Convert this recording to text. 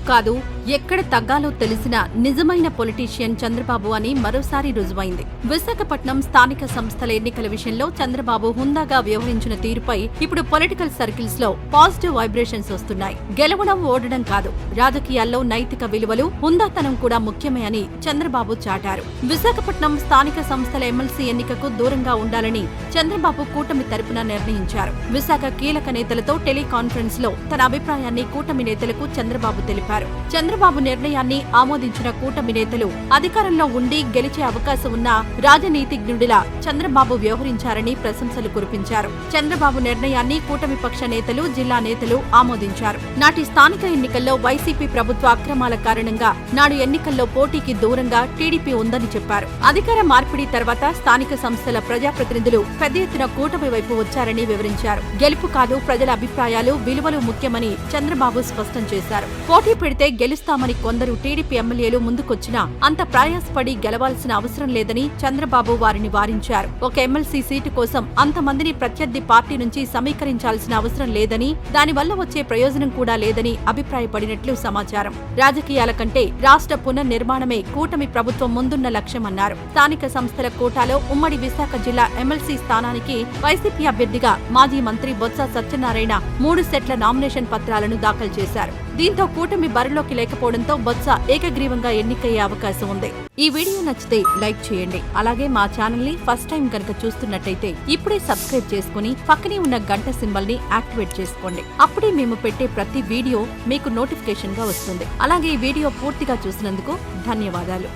కాదు, ఎక్కడ తగ్గాలో తెలిసిన నిజమైన పొలిటీషియన్ చంద్రబాబు అని మరోసారి రుజువైంది. విశాఖపట్నం స్థానిక సంస్థల ఎన్నికల విషయంలో చంద్రబాబు హుందాగా వ్యవహరించిన తీరుపై ఇప్పుడు పొలిటికల్ సర్కిల్స్ లో పాజిటివ్ వైబ్రేషన్స్ వస్తున్నాయి. గెలవడం ఓడడం కాదు, రాజకీయాల్లో నైతిక విలువలు, హుందాతనం కూడా ముఖ్యమే అని చంద్రబాబు చాటారు. విశాఖపట్నం స్థానిక సంస్థల ఎమ్మెల్సీ ఎన్నికకు దూరంగా ఉండాలని చంద్రబాబు కూటమి తరపున నిర్ణయించారు. విశాఖ కీలక నేతలతో టెలికాన్ఫరెన్స్ లో తన అభిప్రాయాన్ని కూటమి నేతలకు చంద్రబాబు తెలిపారు. చంద్రబాబు నిర్ణయాన్ని ఆమోదించిన కూటమి నేతలు అధికారంలో ఉండి గెలిచే అవకాశం ఉన్న రాజనీతిజ్ఞుడిలా చంద్రబాబు వ్యవహరించారని ప్రశంసలు కురిపించారు. చంద్రబాబు నిర్ణయాన్ని కూటమి పక్ష నేతలు, జిల్లా నేతలు ఆమోదించారు. నాటి స్థానిక ఎన్నికల్లో వైసీపీ ప్రభుత్వ అక్రమాల కారణంగా నాడు ఎన్నికల్లో పోటీకి దూరంగా టీడీపీ ఉందని చెప్పారు. అధికార మార్పిడి తర్వాత స్థానిక సంస్థల ప్రజాప్రతినిధులు పెద్ద ఎత్తున కూటమి వైపు వచ్చారని వివరించారు. గెలుపు కాదు, ప్రజల అభిప్రాయాలు, విలువలు ముఖ్యమని చంద్రబాబు స్పష్టం చేశారు. పోటీ పెడితే గెలుస్తామని కొందరు టీడీపీ ఎమ్మెల్యేలు ముందుకొచ్చినా అంత ప్రయాసపడి గెలవాల్సిన అవసరం లేదని చంద్రబాబు వారిని వారించారు. ఒక ఎమ్మెల్సీ సీటు కోసం అంతమందిని ప్రత్యర్థి పార్టీ నుంచి సమీకరించాల్సిన అవసరం లేదని, దానివల్ల వచ్చే ప్రయోజనం కూడా లేదని అభిప్రాయపడినట్లు సమాచారం. రాజకీయాల కంటే రాష్ట్ర పునర్నిర్మాణమే కూటమి ప్రభుత్వం ముందున్న లక్ష్యమన్నారు. స్థానిక సంస్థల కోటాలో ఉమ్మడి విశాఖ జిల్లా ఎమ్మెల్సీ స్థానానికి వైసీపీ అభ్యర్థిగా మాజీ మంత్రి బొత్స సత్యనారాయణ 3 సెట్ల నామినేషన్ పత్రాలను దాఖలు చేశారు. దీంతో కూటమి బరిలోకి లేకపోవడంతో బొత్స ఏకగ్రీవంగా ఎన్నికయ్యే అవకాశం ఉంది. ఈ వీడియో నచ్చితే లైక్ చేయండి. అలాగే మా ఛానల్ ని ఫస్ట్ టైం కనుక చూస్తున్నట్టయితే ఇప్పుడే సబ్స్క్రైబ్ చేసుకుని పక్కనే ఉన్న గంట సింబల్ ని యాక్టివేట్ చేసుకోండి. అప్పుడే మేము పెట్టే ప్రతి వీడియో మీకు నోటిఫికేషన్ గా వస్తుంది. అలాగే ఈ వీడియో పూర్తిగా చూసినందుకు ధన్యవాదాలు.